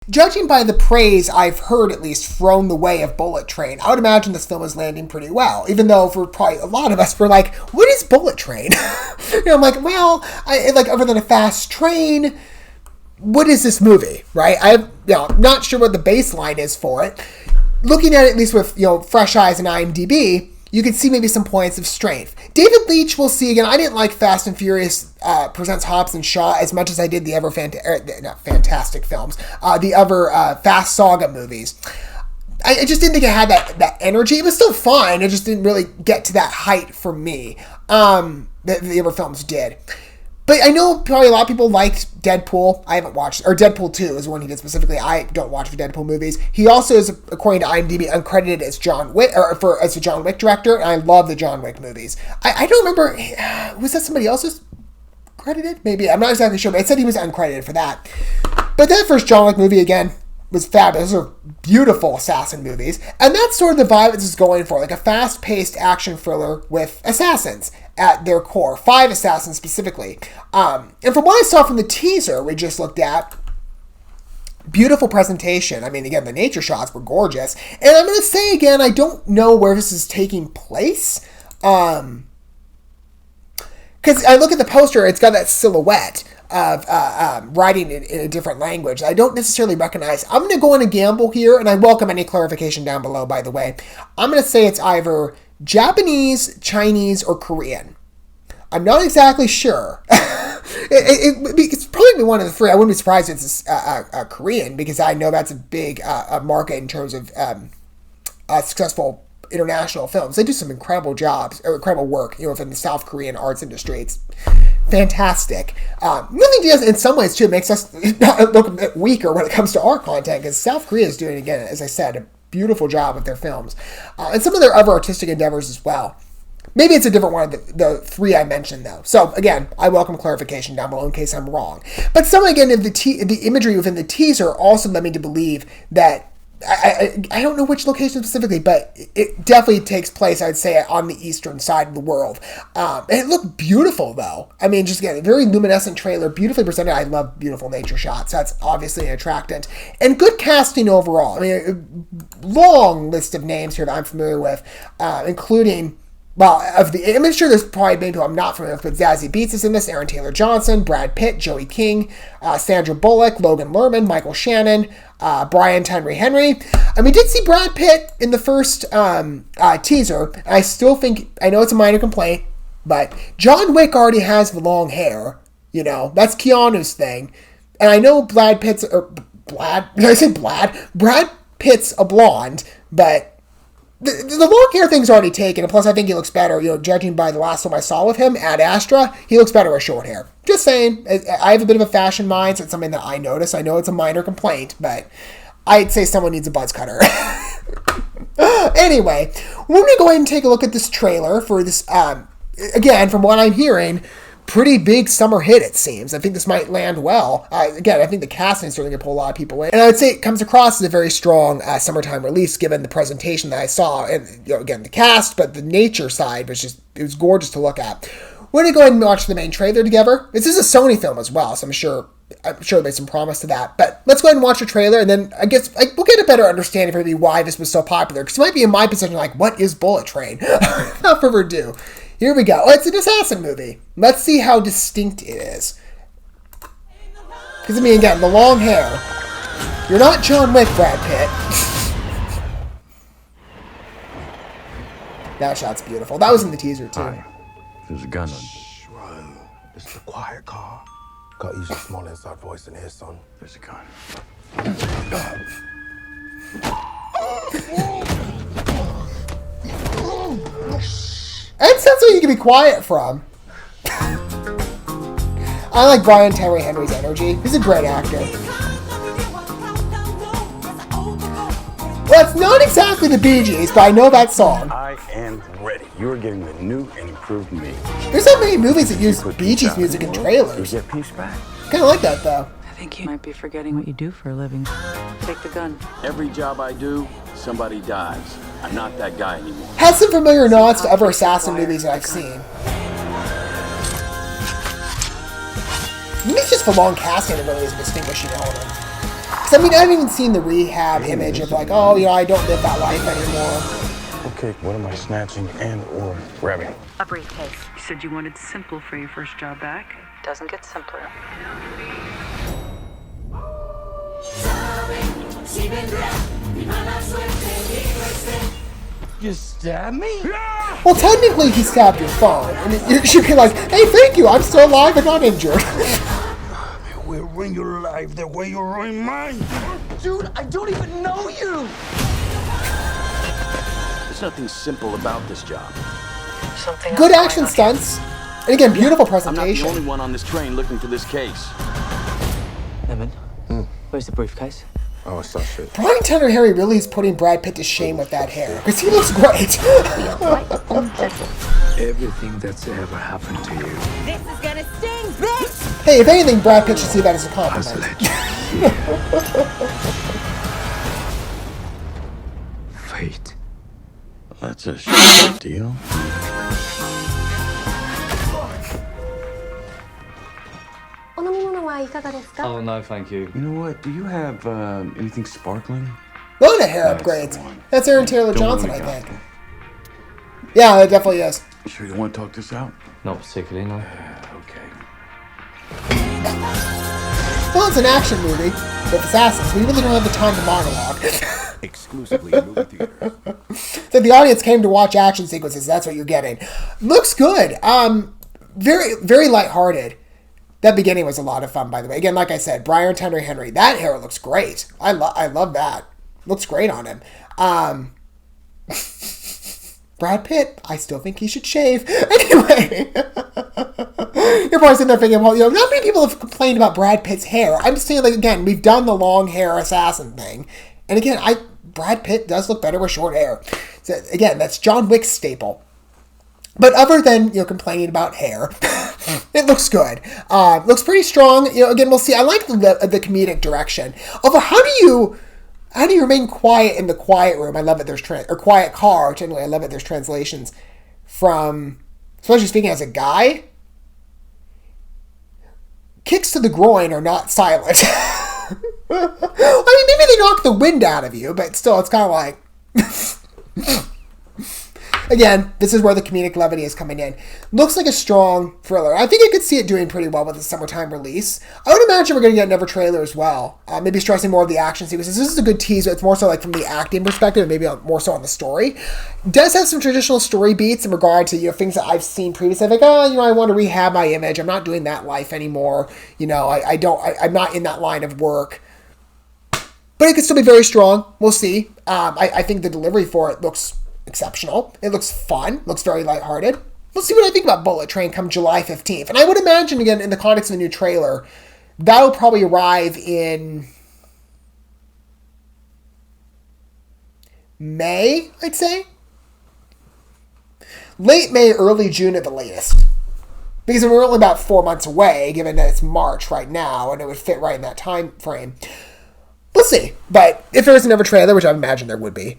Judging by the praise I've heard, at least, thrown the way of Bullet Train, I would imagine this film is landing pretty well. Even though for probably a lot of us, we're like, what is Bullet Train? I'm like, well, other than a fast train, what is this movie, right? I'm not sure what the baseline is for it. Looking at it, at least with, fresh eyes and IMDb, you can see maybe some points of strength. David Leitch, we'll see again. I didn't like Fast and Furious Presents Hobbs and Shaw as much as I did the other fantastic films, the other Fast Saga movies. I just didn't think it had that energy. It was still fine. It just didn't really get to that height for me that the other films did. But I know probably a lot of people liked Deadpool. I haven't watched, or Deadpool 2 is the one he did specifically. I don't watch the Deadpool movies. He also is, according to IMDb, uncredited as John Wick, as a John Wick director, and I love the John Wick movies. I don't remember, was that somebody else's credited? Maybe, I'm not exactly sure, but it said he was uncredited for that. But that first John Wick movie, again, was fabulous. Those are beautiful assassin movies. And that's sort of the vibe this is going for, like a fast-paced action thriller with assassins at their core. 5 assassins specifically. And from what I saw from the teaser we just looked at, beautiful presentation. I mean, again, the nature shots were gorgeous. And I'm going to say again, I don't know where this is taking place. Because I look at the poster, it's got that silhouette of writing in a different language I don't necessarily recognize. I'm going to go on a gamble here, and I welcome any clarification down below, by the way. I'm going to say it's either Japanese, Chinese, or Korean. I'm not exactly sure. It's probably one of the three. I wouldn't be surprised if it's Korean, because I know that's a big market in terms of successful international films. They do some incredible jobs, or incredible work, within the South Korean arts industry. It's fantastic. Really does, in some ways, too, it makes us look a bit weaker when it comes to our content, because South Korea is doing, again, as I said, a beautiful job with their films. And some of their other artistic endeavors as well. Maybe it's a different one of the three I mentioned, though. So, again, I welcome clarification down below in case I'm wrong. But some, again, of the imagery within the teaser also led me to believe that I don't know which location specifically, but it definitely takes place, I'd say, on the eastern side of the world. And it looked beautiful, though. I mean, just again, a very luminescent trailer, beautifully presented. I love beautiful nature shots. That's obviously an attractant. And good casting overall. I mean, a long list of names here that I'm familiar with, including... Well, I'm sure there's probably many people I'm not familiar with, but Zazie Beetz is in this, Aaron Taylor Johnson, Brad Pitt, Joey King, Sandra Bullock, Logan Lerman, Michael Shannon, Brian Tyree Henry. And we did see Brad Pitt in the first teaser. I still think, I know it's a minor complaint, but John Wick already has the long hair. That's Keanu's thing. And I know Brad Pitt's a blonde, but the long hair thing's already taken, and plus I think he looks better, judging by the last one I saw with him, Ad Astra, he looks better with short hair. Just saying, I have a bit of a fashion mind, so it's something that I notice. I know it's a minor complaint, but I'd say someone needs a buzz cutter. Anyway, we're going to go ahead and take a look at this trailer for this, again, from what I'm hearing, pretty big summer hit, it seems. I think this might land well. Again, I think the casting is certainly going to pull a lot of people in. And I would say it comes across as a very strong summertime release, given the presentation that I saw. And, again, the cast, but the nature side it was gorgeous to look at. We're going to go ahead and watch the main trailer together. This is a Sony film as well, so I'm sure there's some promise to that. But let's go ahead and watch the trailer, and then I guess we'll get a better understanding for maybe why this was so popular. Because it might be in my position, like, what is Bullet Train? Without further ado. Here we go. Oh, it's an assassin movie. Let's see how distinct it is. Because, I mean, again, the long hair. You're not John Wick, Brad Pitt. That shot's beautiful. That was in the teaser, too. Hi. There's a gun on. Shh, Ryan. This is a quiet car. Got to use your small inside voice in here, son. There's a gun. That sounds like you can be quiet from. I like Brian Tyree Henry's energy. He's a great actor. Well, it's not exactly the Bee Gees, but I know that song. I am ready. You are getting the new and improved me. There's not many movies that use Bee Gees music in trailers. You get peace back. Kind of like that, though. I think you might be forgetting what you do for a living. Take the gun. Every job I do, somebody dies. I'm not that guy anymore. Has some familiar nods to other assassin movies that I've seen. Maybe it's just for long casting it really is a distinguishing element. Because, I mean, I haven't even seen the rehab image of like, oh, you know, I don't live that life anymore. Okay, what am I snatching and or grabbing? A briefcase. You said you wanted simple for your first job back. Doesn't get simpler. You stab me? Well, technically, he stabbed your phone. And you should be like, hey, thank you, I'm still alive and not injured. We ruin your life the way you ruin mine. Dude, I don't even know you. There's nothing simple about this job. Something Good else action going on. stunts. And again, beautiful I'm not the presentation. only one on this train looking for this case. Evan, where's the briefcase? Oh, it's that shit. Brian Tender Harry really is putting Brad Pitt to shame with that hair. Because he looks great. Everything that's ever happened to you This is gonna sting, bitch! Hey, if anything, Brad Pitt should see that as a has compliment. led you. Fate. That's a shit deal. Oh, no, thank you. You know what? Do you have anything sparkling? Look at hair That's upgrades. the one. That's Aaron Taylor Don't Johnson, worry, I think. doctor. Yeah, it definitely is. You sure you don't want to talk this out? Not particularly, no. Okay. Well, it's an action movie with assassins. We really don't have the time to monologue. Exclusively in movie theaters. So the audience came to watch action sequences. That's what you're getting. Looks good. Very, very lighthearted. That beginning was a lot of fun, by the way. Again, like I said, Brian Tender Henry. That hair looks great. I love that. Looks great on him. Brad Pitt, I still think he should shave. Anyway, you're probably sitting there thinking, well, you know, not many people have complained about Brad Pitt's hair. I'm just saying, like, again, we've done the long hair assassin thing. And again, Brad Pitt does look better with short hair. So, again, that's John Wick's staple. But other than, you know, complaining about hair, it looks good. Looks pretty strong. You know, again, we'll see. I like the comedic direction. Although, how do you remain quiet in the quiet room? I love it. There's or quiet car. Generally, I love it. There's translations from, especially speaking as a guy. Kicks to the groin are not silent. I mean, maybe they knock the wind out of you, but still, it's kind of like. Again, this is where the comedic levity is coming in. Looks like a strong thriller. I think I could see it doing pretty well with the summertime release. I would imagine we're going to get another trailer as well. Maybe stressing more of the action sequences. This is a good teaser. It's more so like from the acting perspective, maybe more so on the story. Does have some traditional story beats in regard to, you know, things that I've seen previously. Like, oh, you know, I want to rehab my image. I'm not doing that life anymore. You know, I'm not in that line of work. But it could still be very strong. We'll see. I think the delivery for it looks exceptional. It looks fun. Looks very lighthearted. We'll see what I think about Bullet Train come July 15th. And I would imagine, again, in the context of the new trailer, that'll probably arrive in May, I'd say. Late May, early June at the latest. Because we're only about 4 months away, given that it's March right now, and it would fit right in that time frame. We'll see. But if there is another trailer, which I imagine there would be,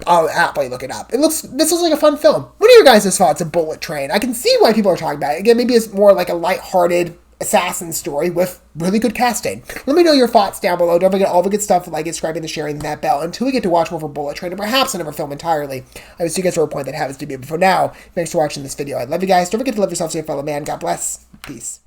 I'll happily look it up. This looks like a fun film. What are your guys' thoughts of Bullet Train? I can see why people are talking about it. Again, maybe it's more like a lighthearted assassin story with really good casting. Let me know your thoughts down below. Don't forget all the good stuff like subscribing and sharing that bell until we get to watch more for Bullet Train and perhaps another film entirely. I will see you guys for a point that happens to be. But for now, thanks for watching this video. I love you guys. Don't forget to love yourself, your fellow man. God bless. Peace.